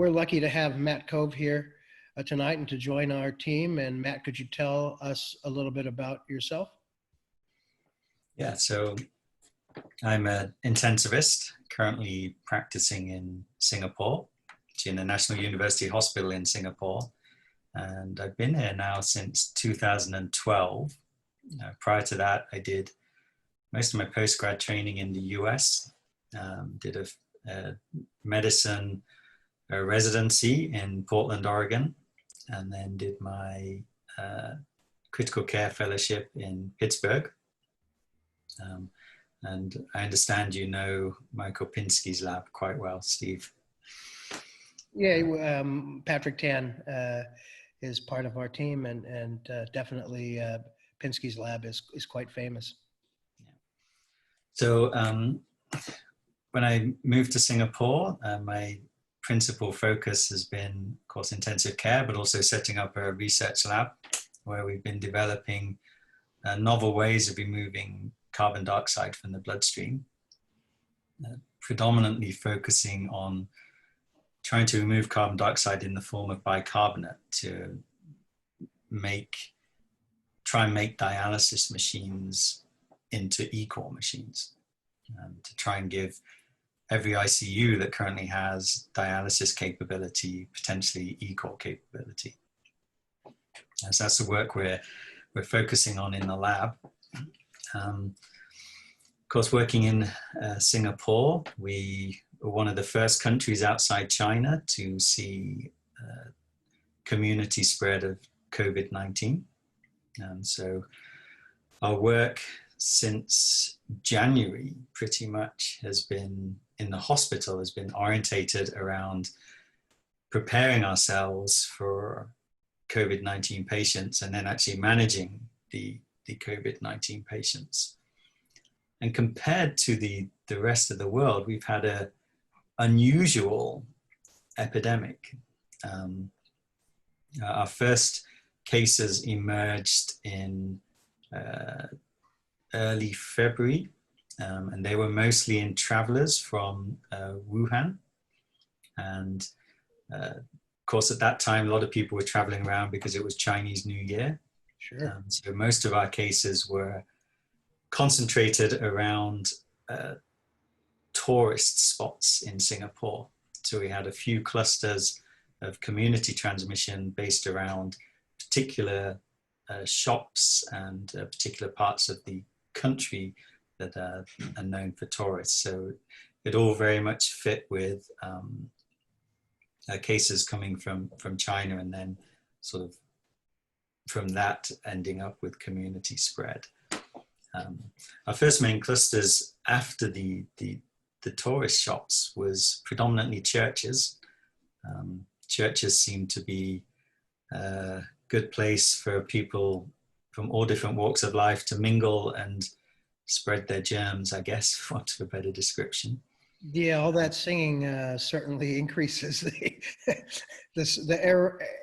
we're lucky to have Matt Cove here tonight and to join our team. And Matt, could you tell us a little bit about yourself? Yeah, so I'm an intensivist currently practicing in Singapore, in the National University Hospital in Singapore. And I've been here now since 2012. Prior to that, I did most of my postgrad training in the US, did a medicine residency in Portland, Oregon, and then did my critical care fellowship in Pittsburgh. And I understand you know Michael Pinsky's lab quite well, Steve. Yeah, Patrick Tan is part of our team, and definitely Pinsky's lab is quite famous. Yeah. So when I moved to Singapore, my principal focus has been, of course, intensive care, but also setting up a research lab where we've been developing novel ways of removing carbon dioxide from the bloodstream, predominantly focusing on trying to remove carbon dioxide in the form of bicarbonate to try and make dialysis machines into ECMO machines, to try and give every ICU that currently has dialysis capability, potentially ECMO capability. So that's the work we're focusing on in the lab. Of course, working in Singapore, we were one of the first countries outside China to see community spread of COVID-19. So our work since January pretty much has been in the hospital, has been orientated around preparing ourselves for COVID-19 patients and then actually managing the COVID-19 patients. And compared to the rest of the world, we've had an unusual epidemic. Our first cases emerged in early February, and they were mostly in travelers from Wuhan. And of course, at that time, a lot of people were traveling around because it was Chinese New Year. Sure. So most of our cases were concentrated around tourist spots in Singapore. So we had a few clusters of community transmission based around particular shops and particular parts of the country that are known for tourists. So it all very much fit with cases coming from China, and then sort of from that ending up with community spread. Our first main clusters after the tourist shops was predominantly churches. Churches seem to be a good place for people from all different walks of life to mingle and spread their germs, I guess, for want of a better description. Yeah, all that singing certainly increases the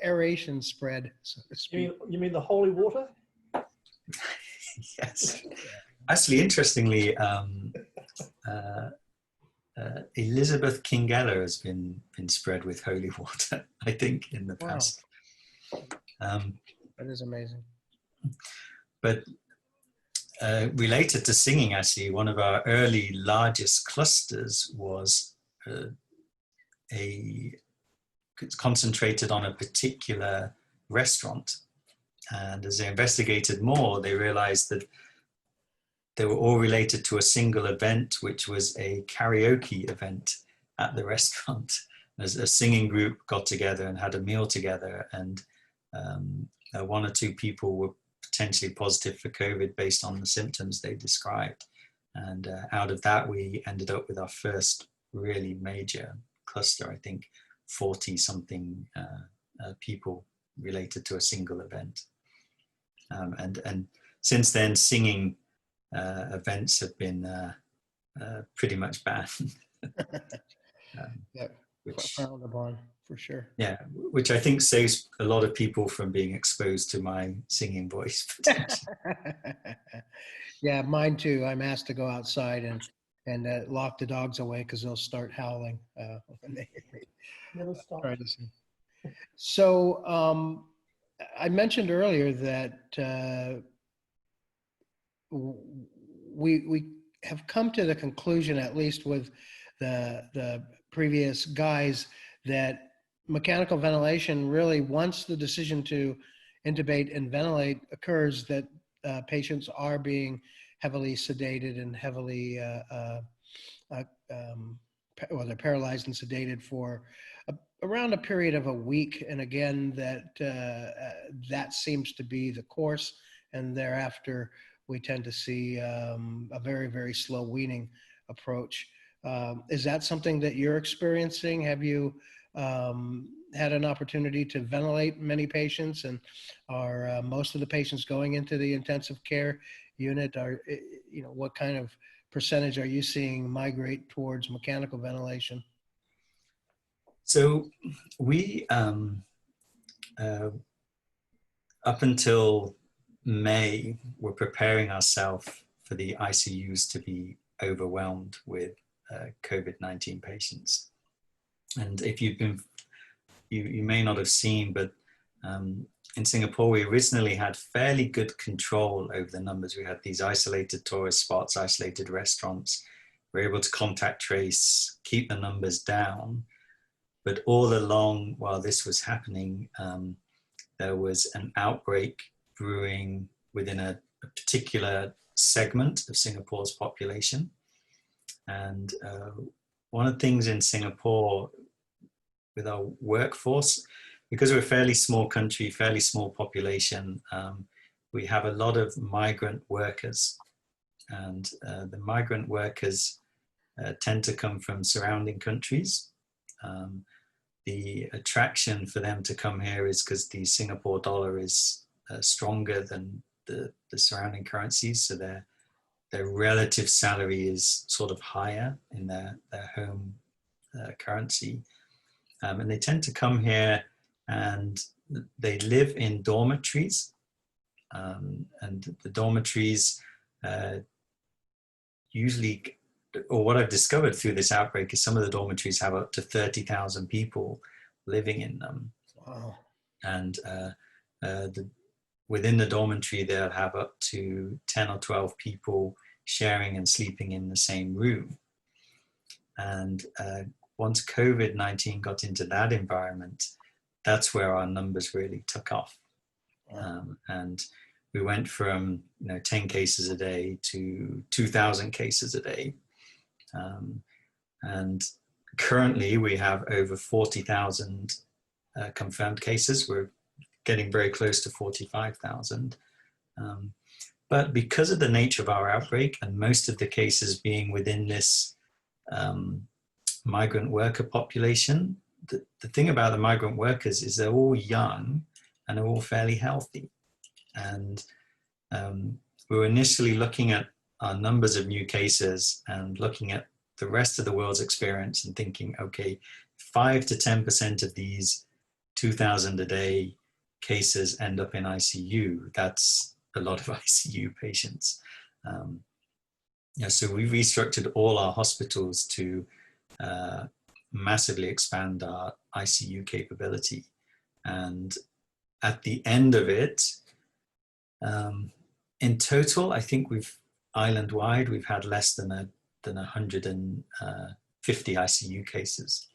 aeration spread, so to speak. You mean the holy water? Yes. Actually, interestingly, Elizabeth Kingella has been spread with holy water, I think, in the past. Wow. That is amazing. But related to singing, actually, one of our early largest clusters was concentrated on a particular restaurant. And as they investigated more, they realized that they were all related to a single event, which was a karaoke event at the restaurant. As a singing group got together and had a meal together, and one or two people were potentially positive for COVID based on the symptoms they described. And out of that, we ended up with our first really major cluster, I think 40 something people related to a single event. And since then, singing events have been pretty much banned. Yeah, frowned upon, for sure. Yeah, which I think saves a lot of people from being exposed to my singing voice. Yeah, mine too. I'm asked to go outside and lock the dogs away because they'll start howling when they hear me. Never stopped. Try to see. So I mentioned earlier that we have come to the conclusion, at least with the previous guys, that mechanical ventilation really, once the decision to intubate and ventilate occurs, that patients are being heavily sedated and heavily, well, they're paralyzed and sedated for around a period of a week. And again, that seems to be the course. And thereafter, we tend to see a very, very slow weaning approach. Is that something that you're experiencing? Have you had an opportunity to ventilate many patients, and are most of the patients going into the intensive care unit? What kind of percentage are you seeing migrate towards mechanical ventilation? So we, up until May, were preparing ourselves for the ICUs to be overwhelmed with COVID-19 patients. And if you've been, you may not have seen, but in Singapore, we originally had fairly good control over the numbers. We had these isolated tourist spots, isolated restaurants. We were able to contact trace, keep the numbers down. But all along, while this was happening, there was an outbreak brewing within a particular segment of Singapore's population. And one of the things in Singapore with our workforce, because we're a fairly small country, fairly small population, we have a lot of migrant workers. And the migrant workers tend to come from surrounding countries. The attraction for them to come here is because the Singapore dollar is stronger than the surrounding currencies, so their relative salary is sort of higher in their home currency. And they tend to come here and they live in dormitories. And the dormitories usually, or what I've discovered through this outbreak, is some of the dormitories have up to 30,000 people living in them. Wow. And within the dormitory, they'll have up to 10 or 12 people sharing and sleeping in the same room. And once COVID-19 got into that environment, that's where our numbers really took off. Wow. And we went from 10 cases a day to 2,000 cases a day. And currently we have over 40,000 confirmed cases. We're getting very close to 45,000. But because of the nature of our outbreak, and most of the cases being within this migrant worker population, the thing about the migrant workers is they're all young and they're all fairly healthy. And we were initially looking at our numbers of new cases and looking at the rest of the world's experience and thinking, okay, 5 to 10% of these 2,000 a day cases end up in ICU. That's a lot of ICU patients. So we restructured all our hospitals to massively expand our ICU capability. And at the end of it, in total, I think island-wide, we've had less than 150 ICU cases,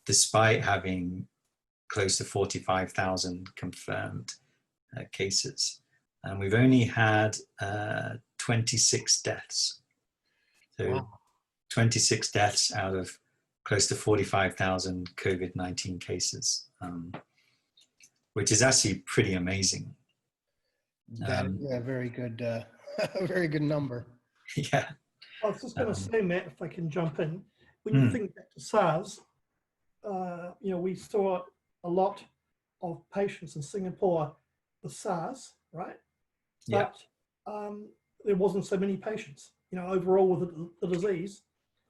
despite having close to 45,000 confirmed cases. And we've only had 26 deaths. So wow. 26 deaths out of close to 45,000 COVID-19 cases, which is actually pretty amazing. Yeah, very good, a very good number. Yeah. I was just going to say, Matt, if I can jump in, when you think back to SARS, we saw a lot of patients in Singapore with SARS, right? Yeah. But there wasn't so many patients, overall with the disease,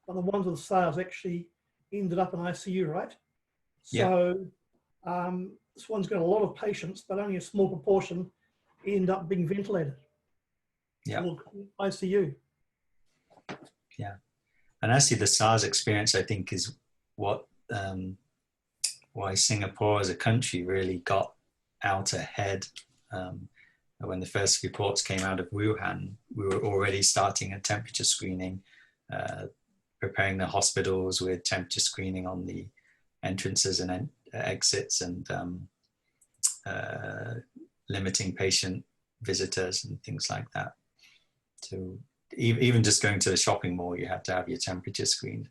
but the ones with SARS actually ended up in ICU, right? Yeah. So this one's got a lot of patients, but only a small proportion end up being ventilated. Yeah. Or ICU. Yeah. And actually the SARS experience, I think, is what why Singapore as a country really got out ahead. When the first reports came out of Wuhan, we were already starting a temperature screening, preparing the hospitals with temperature screening on the entrances and exits, and limiting patient visitors and things like that. So even just going to the shopping mall, you had to have your temperature screened.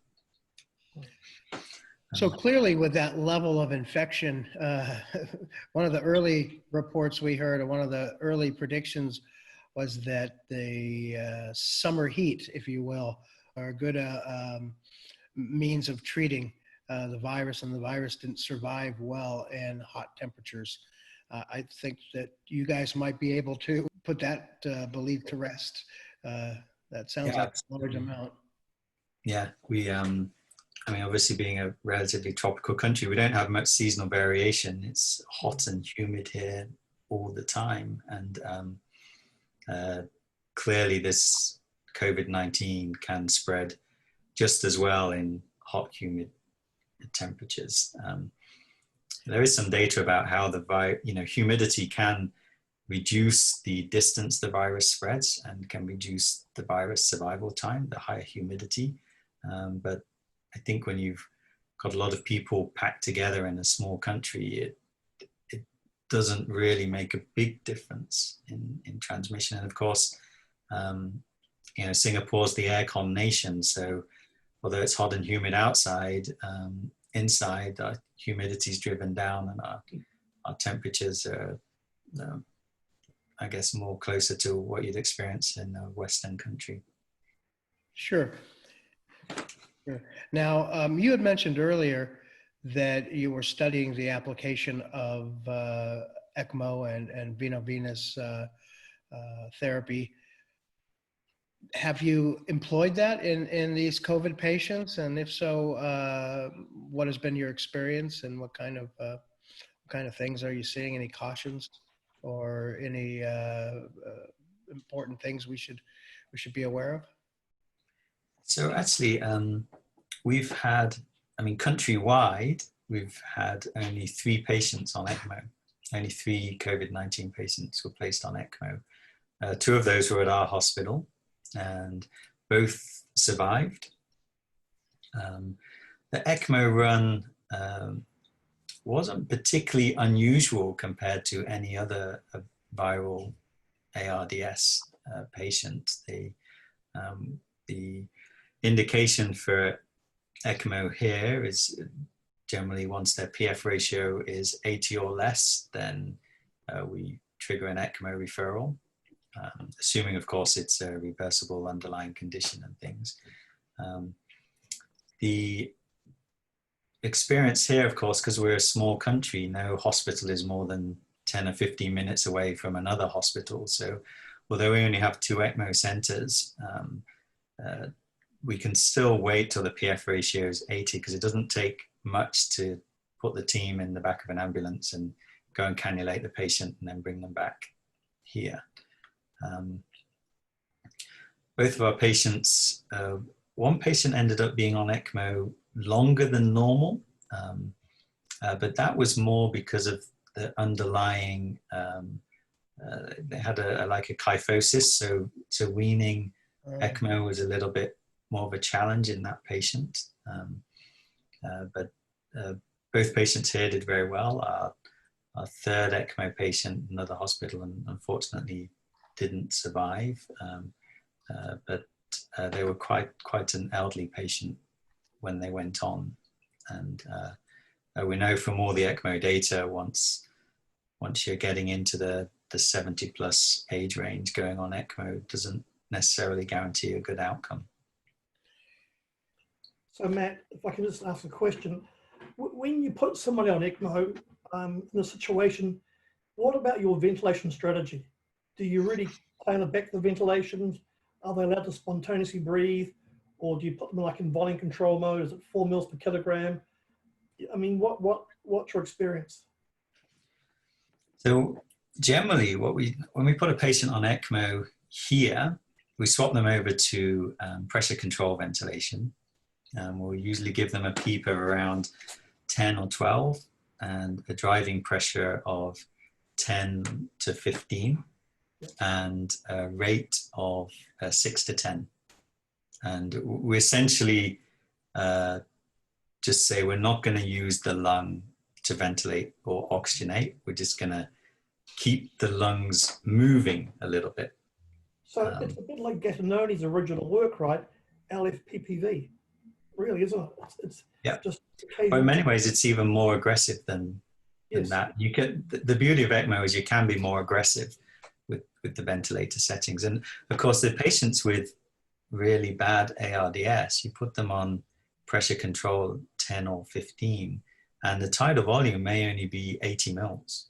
So clearly with that level of infection, one of the early reports we heard, or one of the early predictions, was that the summer heat, if you will, are a good means of treating the virus, and the virus didn't survive well in hot temperatures. I think that you guys might be able to put that belief to rest. That sounds like a large amount. Yeah, we, I mean, obviously being a relatively tropical country, we don't have much seasonal variation. It's hot and humid here all the time. And clearly this COVID-19 can spread just as well in hot, humid temperatures. There is some data about how the humidity can reduce the distance the virus spreads and can reduce the virus survival time, the higher humidity. But I think when you've got a lot of people packed together in a small country, it doesn't really make a big difference in transmission. And of course, Singapore's the aircon nation, so although it's hot and humid outside, inside our humidity is driven down, and our temperatures are, I guess, more closer to what you'd experience in a Western country. Sure. Now, you had mentioned earlier that you were studying the application of ECMO and veno-venous therapy. Have you employed that in these COVID patients? And if so, what has been your experience, and what kind of things are you seeing? Any cautions or any important things we should be aware of? So actually, we've had, countrywide, we've had only 3 patients on ECMO. Only 3 COVID-19 patients were placed on ECMO. 2 of those were at our hospital, and both survived. The ECMO run wasn't particularly unusual compared to any other viral ARDS patient. The indication for ECMO here is generally once their PF ratio is 80 or less, then we trigger an ECMO referral, assuming, of course, it's a reversible underlying condition and things. The experience here, of course, because we're a small country, no hospital is more than 10 or 15 minutes away from another hospital. So although we only have 2 ECMO centers, we can still wait till the PF ratio is 80, because it doesn't take much to put the team in the back of an ambulance and go and cannulate the patient and then bring them back here. Both of our patients, one patient ended up being on ECMO longer than normal, but that was more because of the underlying, they had like a kyphosis, so weaning ECMO was a little bit more of a challenge in that patient. But both patients here did very well. Our 3rd ECMO patient, another hospital, and unfortunately didn't survive. But they were quite an elderly patient when they went on. And we know from all the ECMO data, once you're getting into the 70 plus age range, going on ECMO doesn't necessarily guarantee a good outcome. So Matt, if I can just ask a question, when you put somebody on ECMO in a situation, what about your ventilation strategy? Do you really tailor back the ventilation? Are they allowed to spontaneously breathe, or do you put them like in volume control mode? Is it 4 mils per kilogram? I mean, what's your experience? So generally, when we put a patient on ECMO here, we swap them over to pressure control ventilation. We'll usually give them a PEEP of around 10 or 12 and a driving pressure of 10 to 15 and a rate of 6 to 10. And we essentially just say we're not going to use the lung to ventilate or oxygenate. We're just going to keep the lungs moving a little bit. So it's a bit like Gattinoni's original work, right? LFPPV, really, isn't it? It's just but in many ways, it's even more aggressive than that. You can, the beauty of ECMO is you can be more aggressive with the ventilator settings. And of course, the patients with really bad ARDS, you put them on pressure control 10 or 15, and the tidal volume may only be 80 mils.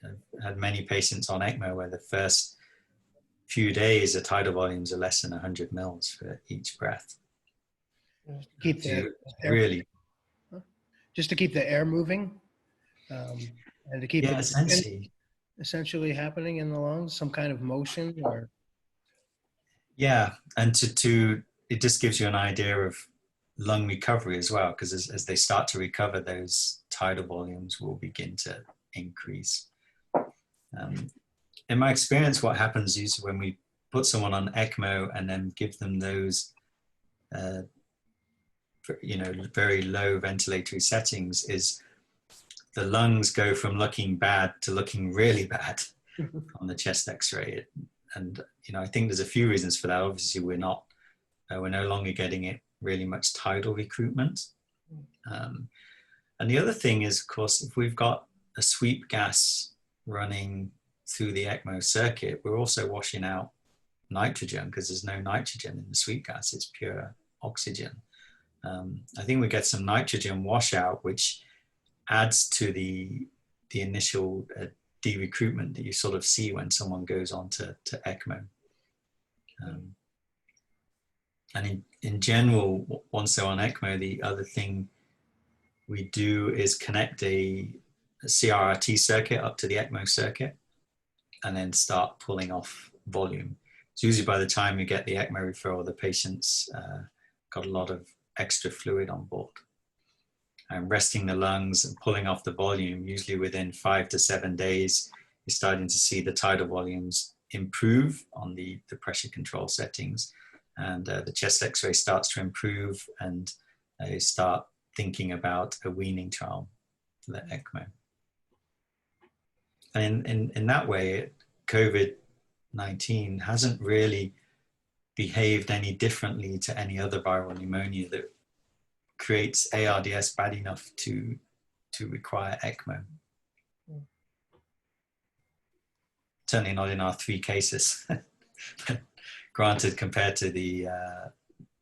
I've had many patients on ECMO where the first few days, the tidal volumes are less than 100 mils for each breath. Keep the air, really, just to keep the air moving, and to keep it essentially happening in the lungs, some kind of motion, or and to it just gives you an idea of lung recovery as well, because as they start to recover, those tidal volumes will begin to increase. In my experience, what happens is when we put someone on ECMO and then give them those very low ventilatory settings, is the lungs go from looking bad to looking really bad on the chest x-ray. And I think there's a few reasons for that. Obviously, we're no longer getting it really much tidal recruitment. And the other thing is, of course, if we've got a sweep gas running through the ECMO circuit, we're also washing out nitrogen, because there's no nitrogen in the sweep gas, it's pure oxygen. I think we get some nitrogen washout, which adds to the initial de-recruitment that you sort of see when someone goes on to ECMO. And in general, once they're on ECMO, the other thing we do is connect a CRRT circuit up to the ECMO circuit and then start pulling off volume. So usually by the time you get the ECMO referral, the patient's got a lot of extra fluid on board. And resting the lungs and pulling off the volume, usually within 5 to 7 days, you're starting to see the tidal volumes improve on the pressure control settings. And the chest x-ray starts to improve, and you start thinking about a weaning trial for the ECMO. And in that way, COVID-19 hasn't really behaved any differently to any other viral pneumonia that creates ARDS bad enough to require ECMO. Certainly not in our 3 cases. Granted, compared to the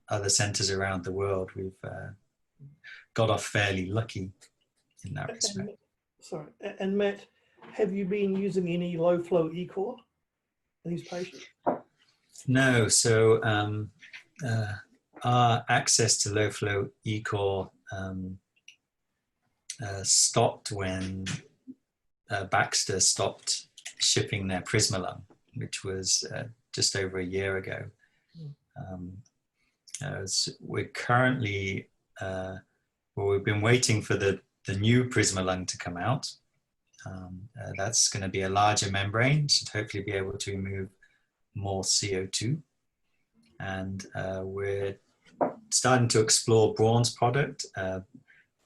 other centers around the world, we've got off fairly lucky in that respect. And Matt, have you been using any low flow ECO in these patients? No, so our access to low flow ECO stopped when Baxter stopped shipping their Prismalung, which was just over a year ago. We're currently, we've been waiting for the new Prismalung to come out. That's going to be a larger membrane, should hopefully be able to remove more CO2. And we're starting to explore Braun's product.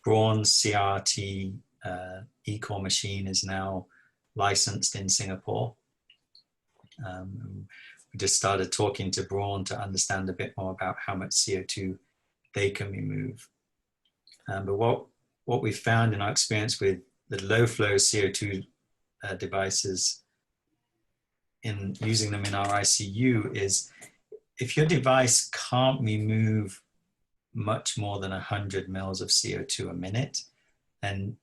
Braun's CRT ECO machine is now licensed in Singapore. We just started talking to Braun to understand a bit more about how much CO2 they can remove. But what we found in our experience with the low flow CO2 devices, in using them in our ICU, is if your device can't remove much more than 100 mils of CO2 a minute, then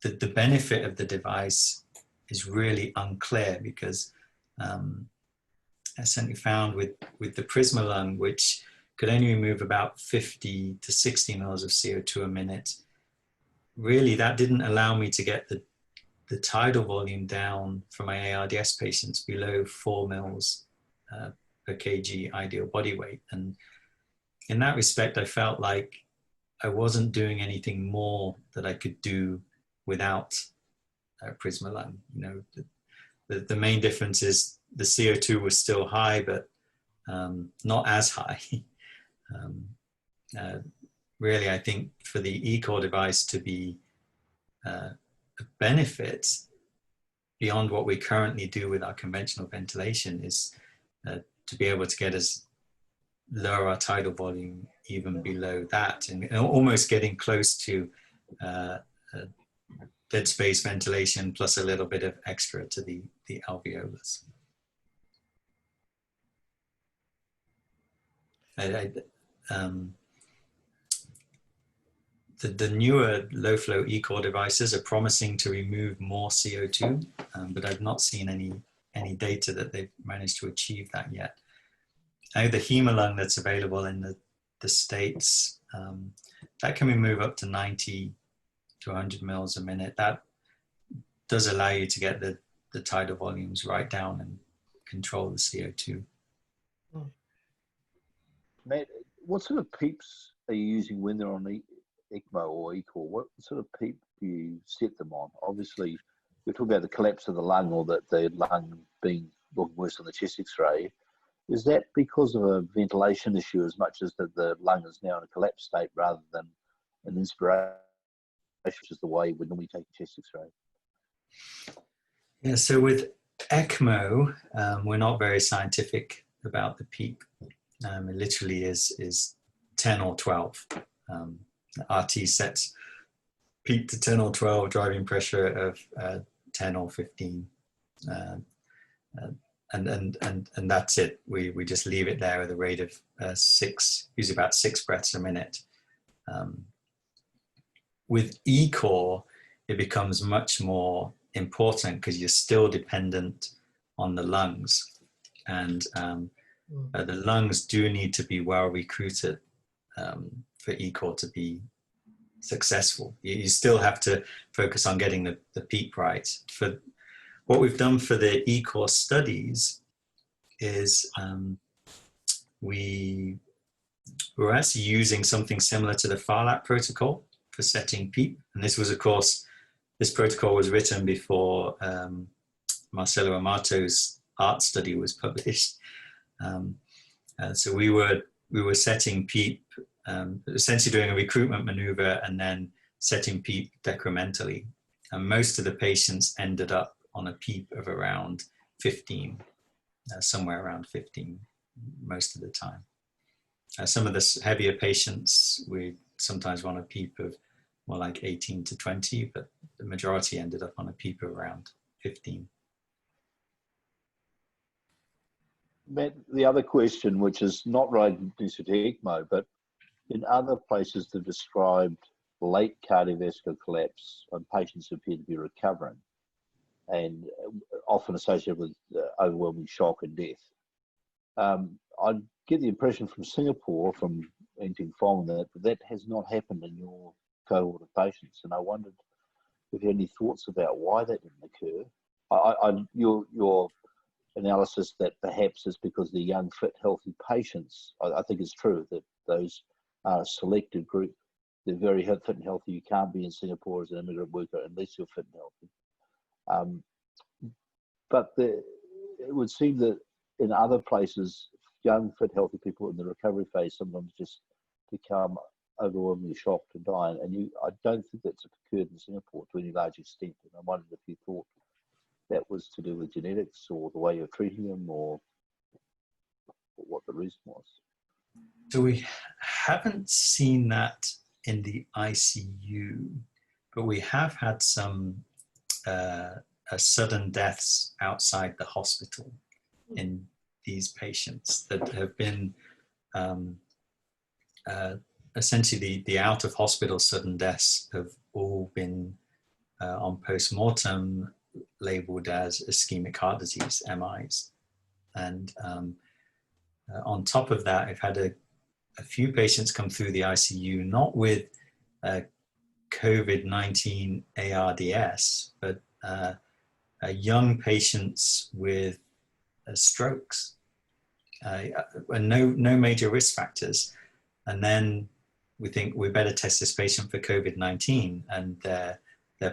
the benefit of the device is really unclear, because I certainly found with the Prismalung, which could only remove about 50 to 60 mils of CO2 a minute, really that didn't allow me to get the tidal volume down for my ARDS patients below 4 mils per kg ideal body weight. And in that respect, I felt like I wasn't doing anything more that I could do without Prismalung. You know, the main difference is the CO2 was still high, but not as high. Really, I think for the ECO device to be a benefit beyond what we currently do with our conventional ventilation is to be able to get us lower our tidal volume even below that, and almost getting close to dead space ventilation plus a little bit of extra to the alveolus. The newer low flow ECO devices are promising to remove more CO2, but I've not seen any data that they've managed to achieve that yet. Now the Hemalung that's available in the States, that can move up to 90 to 100 mils a minute. That does allow you to get the tidal volumes right down and control the CO2. Matt, what sort of PEEPs are you using when they're on ECMO or ECO? What sort of PEEP do you set them on? Obviously, we're talking about the collapse of the lung, or that the lung being looking worse on the chest X-ray. Is that because of a ventilation issue as much as that the lung is now in a collapse state rather than an inspiration, which is the way we normally take a chest X-ray? Yeah, so with ECMO, we're not very scientific about the PEEP. It literally is 10 or 12. RT sets PEEP to 10 or 12, driving pressure of 10 or 15. And that's it. We just leave it there at a rate of usually about 6 breaths a minute. With ECO, it becomes much more important because you're still dependent on the lungs, and the lungs do need to be well recruited for ECO to be successful. You still have to focus on getting the PEEP right. For what we've done for the ECO studies is we were actually using something similar to the FARLAP protocol for setting PEEP. And this was, of course, this protocol was written before Marcelo Amato's ARDS study was published. So we were setting PEEP, essentially doing a recruitment maneuver and then setting PEEP decrementally. And most of the patients ended up on a PEEP of around 15, somewhere around 15 most of the time. Some of the heavier patients, we sometimes want a PEEP of more like 18 to 20, but the majority ended up on a PEEP of around 15. Matt, the other question, which is not right to ECMO, but in other places they've described late cardiovascular collapse on patients who appear to be recovering, and often associated with overwhelming shock and death. I get the impression from Singapore, from Eng Fong, that has not happened in your cohort of patients, and I wondered if you had any thoughts about why that didn't occur. Your analysis that perhaps is because they're young, fit, healthy patients, I think is true, that those are a selected group. They're very fit and healthy. You can't be in Singapore as an immigrant worker unless you're fit and healthy. But it would seem that in other places, young, fit, healthy people in the recovery phase sometimes just become overwhelmingly shocked and die. And I don't think that's occurred in Singapore to any large extent. And I wondered if you thought that was to do with genetics or the way you're treating them, or what the reason was. So we haven't seen that in the ICU, but we have had some sudden deaths outside the hospital in these patients that have been essentially the out of hospital sudden deaths have all been on post-mortem labeled as ischemic heart disease, MIs. And on top of that, I've had a few patients come through the ICU, not with COVID-19 ARDS, but young patients with strokes, and no major risk factors. And then we think we better test this patient for COVID-19, and they're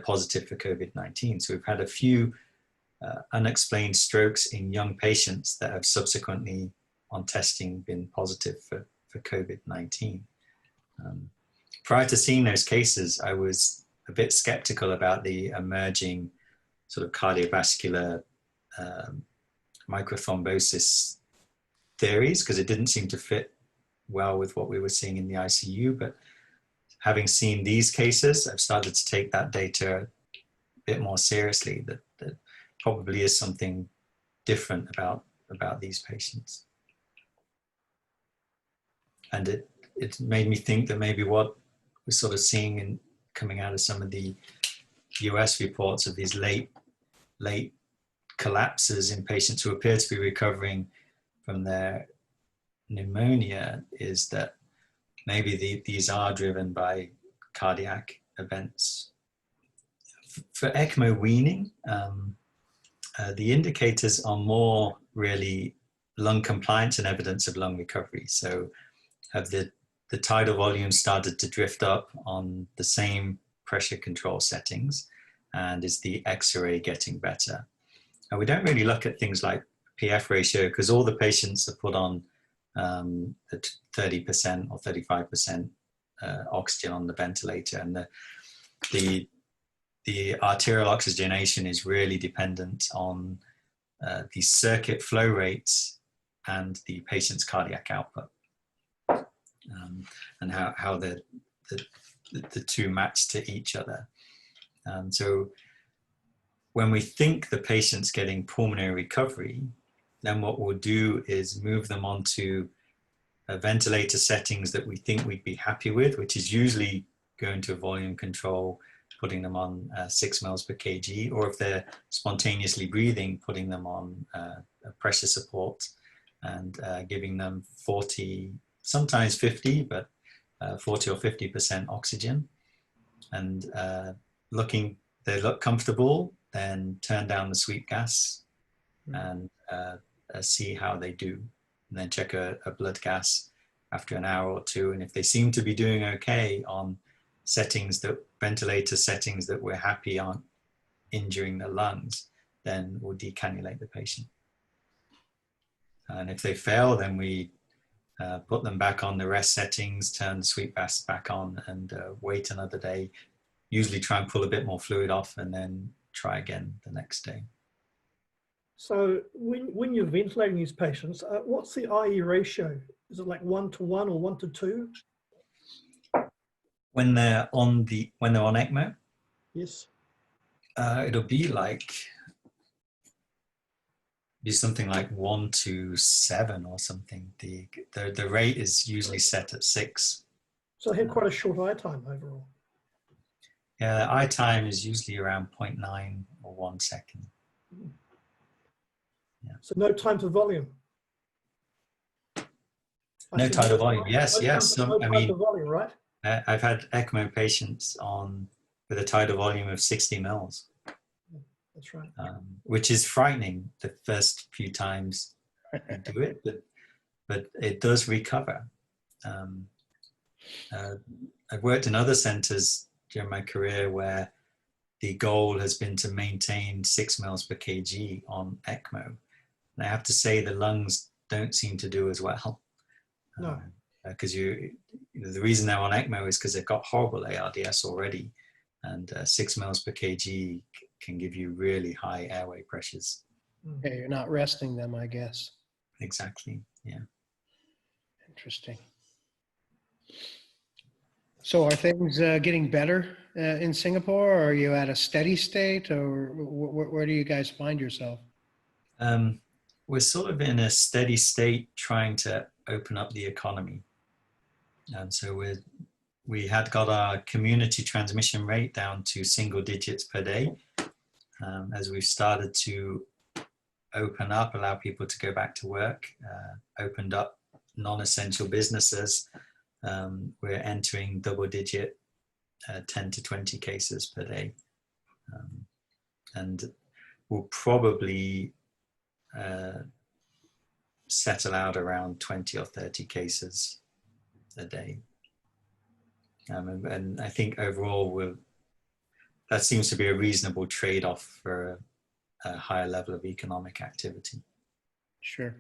positive for COVID-19. So we've had a few unexplained strokes in young patients that have subsequently, on testing, been positive for COVID-19. Prior to seeing those cases, I was a bit skeptical about the emerging sort of cardiovascular microthrombosis theories, because it didn't seem to fit well with what we were seeing in the ICU. But having seen these cases, I've started to take that data a bit more seriously, that probably is something different about these patients. And it made me think that maybe what we're sort of seeing in coming out of some of the US reports of these late collapses in patients who appear to be recovering from their pneumonia is that maybe these are driven by cardiac events. For ECMO weaning, the indicators are more really lung compliance and evidence of lung recovery. So have the tidal volume started to drift up on the same pressure control settings, and is the X-ray getting better? And we don't really look at things like PF ratio, because all the patients are put on the 30% or 35% oxygen on the ventilator, and the arterial oxygenation is really dependent on the circuit flow rates and the patient's cardiac output, and how the two match to each other. So when we think the patient's getting pulmonary recovery, then what we'll do is move them onto ventilator settings that we think we'd be happy with, which is usually going to volume control, putting them on 6 mils per kg, or if they're spontaneously breathing, putting them on pressure support and giving them 40, sometimes 50, but 40 or 50% oxygen. And they look comfortable, then turn down the sweep gas and see how they do. And then check a blood gas after an hour or two. And if they seem to be doing okay on ventilator settings that we're happy aren't injuring the lungs, then we'll decannulate the patient. And if they fail, then we put them back on the rest settings, turn the sweep gas back on, and wait another day. Usually try and pull a bit more fluid off, and then try again the next day. So when you're ventilating these patients, what's the IE ratio? Is it like 1 to 1 or 1 to 2? When they're on ECMO? Yes. It'll be something like 1 to 7 or something. The rate is usually set at 6. So they have quite a short eye time overall. Yeah, eye time is usually around 0.9 or 1 second. Yeah. So no time to volume. No tidal volume. Yes, yes. No time to volume, right? I've had ECMO patients with a tidal volume of 60 mils. That's right. Which is frightening the first few times you do it, but it does recover. I've worked in other centers during my career where the goal has been to maintain 6 mils per kg on ECMO. And I have to say the lungs don't seem to do as well. No. Because the reason they're on ECMO is because they've got horrible ARDS already, and 6 mils per kg can give you really high airway pressures. Yeah, you're not resting them, I guess. Exactly, yeah. Interesting. So are things getting better in Singapore, or are you at a steady state, or where do you guys find yourself? We're sort of in a steady state trying to open up the economy. And so we had got our community transmission rate down to single digits per day. As we've started to open up, allow people to go back to work, opened up non-essential businesses, we're entering double digit 10 to 20 cases per day. And we'll probably settle out around 20 or 30 cases a day. And I think overall that seems to be a reasonable trade-off for a higher level of economic activity. Sure.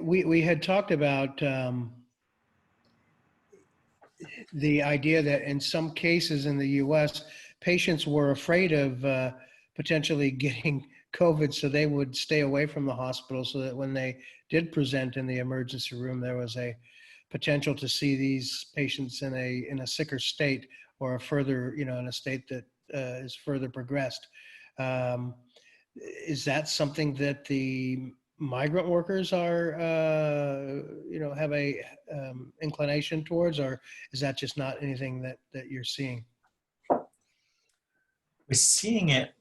We had talked about the idea that in some cases in the US, patients were afraid of potentially getting COVID, so they would stay away from the hospital, so that when they did present in the emergency room, there was a potential to see these patients in a sicker state, or a further, in a state that is further progressed. Is that something that the migrant workers are, have a inclination towards, or is that just not anything that you're seeing? We're seeing it,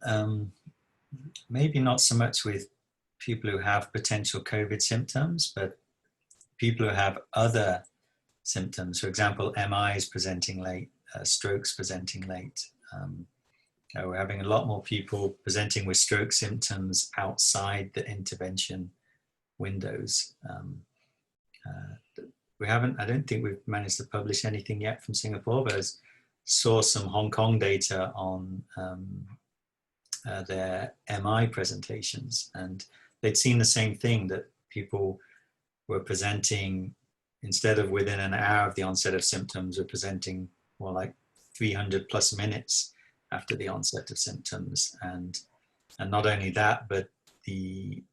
maybe not so much with people who have potential COVID symptoms, but people who have other symptoms. For example, MIs presenting late, strokes presenting late. We're having a lot more people presenting with stroke symptoms outside the intervention windows. I don't think we've managed to publish anything yet from Singapore, but I saw some Hong Kong data on their MI presentations, and they'd seen the same thing, that people were presenting, instead of within an hour of the onset of symptoms, were presenting more like 300 plus minutes after the onset of symptoms. And not only that, but the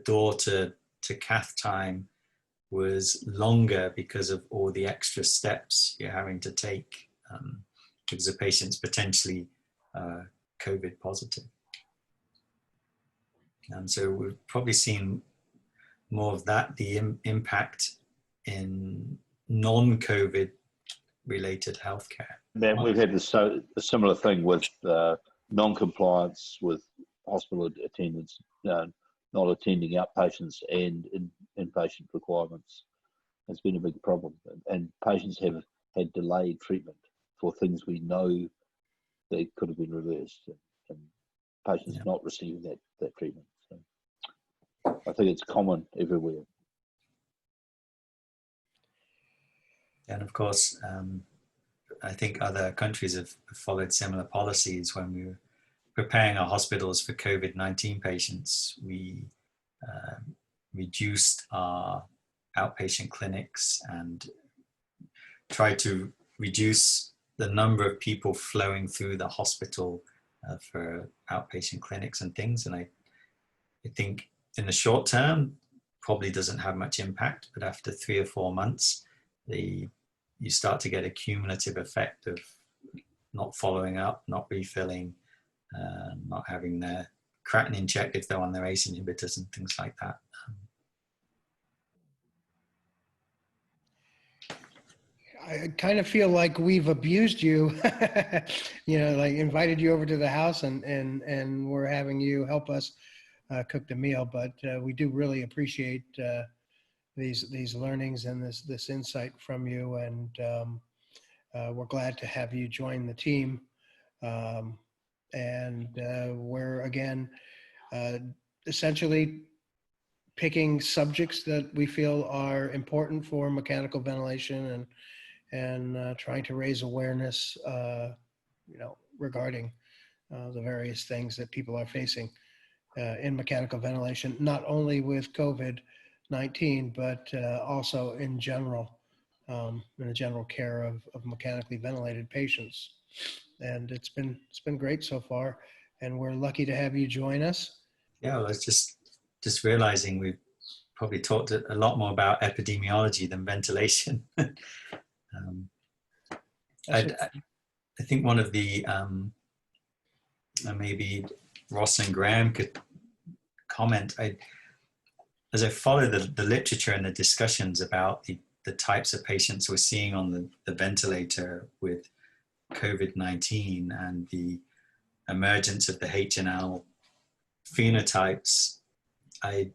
door to cath time was longer because of all the extra steps you're having to take, because the patient's potentially COVID positive. And so we've probably seen more of that, the impact in non-COVID related healthcare. Man, we've had a similar thing with non-compliance with hospital attendants, not attending outpatients and inpatient requirements. It's been a big problem, and patients have had delayed treatment for things we know they could have been reversed, and patients not receiving that treatment. So I think it's common everywhere. And of course, I think other countries have followed similar policies. When we were preparing our hospitals for COVID-19 patients, we reduced our outpatient clinics and tried to reduce the number of people flowing through the hospital for outpatient clinics and things. And I think in the short term, probably doesn't have much impact, but after 3 or 4 months, you start to get a cumulative effect of not following up, not refilling, not having their creatinine checked if they're on their ACE inhibitors and things like that. I kind of feel like we've abused you, like invited you over to the house and we're having you help us cook the meal. But we do really appreciate these learnings and this insight from you, and we're glad to have you join the team. And we're again essentially picking subjects that we feel are important for mechanical ventilation, and trying to raise awareness, regarding the various things that people are facing in mechanical ventilation, not only with COVID-19, but also in general, in the general care of mechanically ventilated patients. And it's been great so far, and we're lucky to have you join us. Yeah, well, I was just realizing we've probably talked a lot more about epidemiology than ventilation. I think one of the, maybe Ross and Graeme could comment, as I follow the literature and the discussions about the types of patients we're seeing on the ventilator with COVID-19 and the emergence of the HNL phenotypes, I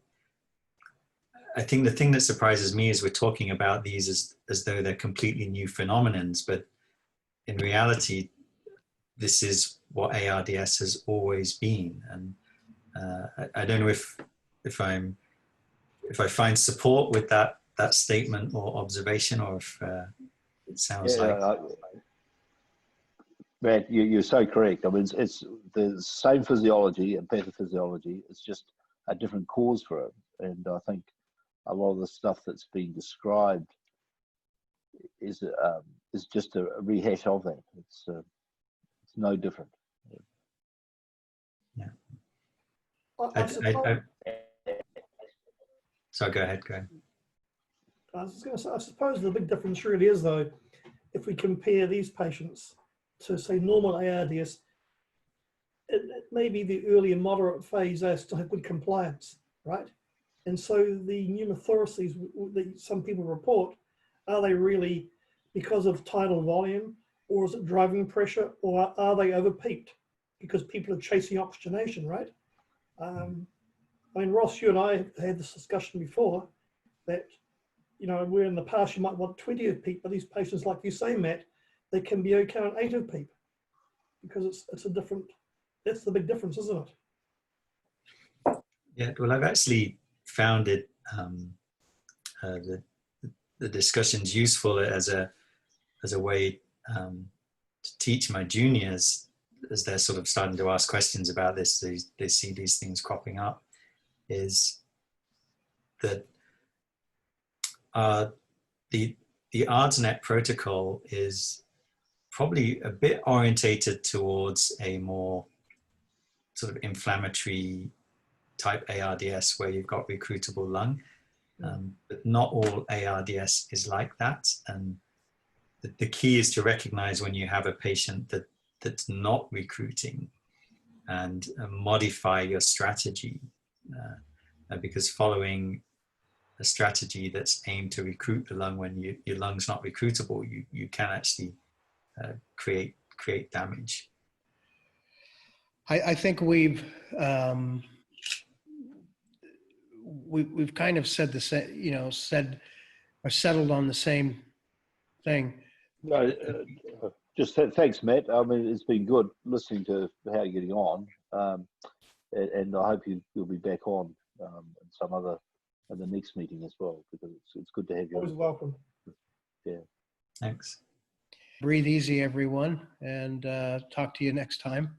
think the thing that surprises me is we're talking about these as though they're completely new phenomenons, but in reality, this is what ARDS has always been. And I don't know if I find support with that that statement or observation, or if it sounds Yeah, like. Matt, you're so correct. I mean, it's the same physiology and pathophysiology. It's just a different cause for it. And I think a lot of the stuff that's being described is just a rehash of that. It's no different. Yeah. I So go ahead. was just going to say, I suppose the big difference really is, though, if we compare these patients to, say, normal ARDS, it may be the early and moderate phase, they still have good compliance, right? And so the pneumothoraces that some people report, are they really because of tidal volume, or is it driving pressure, or are they overpeaked because people are chasing oxygenation, right? I mean, Ross, you and I had this discussion before that, you know, where in the past you might want 20 of PEEP, but these patients, like you say, Matt, they can be okay on 8 of PEEP because it's a different, that's the big difference, isn't it? Yeah, well, I've actually found it, the discussions useful as a way to teach my juniors as they're sort of starting to ask questions about this. They see these things cropping up, is that the ARDSnet protocol is probably a bit orientated towards a more sort of inflammatory type ARDS where you've got recruitable lung, but not all ARDS is like that. And the key is to recognize when you have a patient that's not recruiting and modify your strategy, because following a strategy that's aimed to recruit the lung when your lung's not recruitable, you can actually create damage. I think we've kind of said the same, you know, said or settled on the same thing. No, just thanks, Matt. I mean, it's been good listening to how you're getting on, and I hope you'll be back on at the next meeting as well, because it's good to have you. Always welcome. Yeah. Thanks. Breathe easy, everyone, and talk to you next time.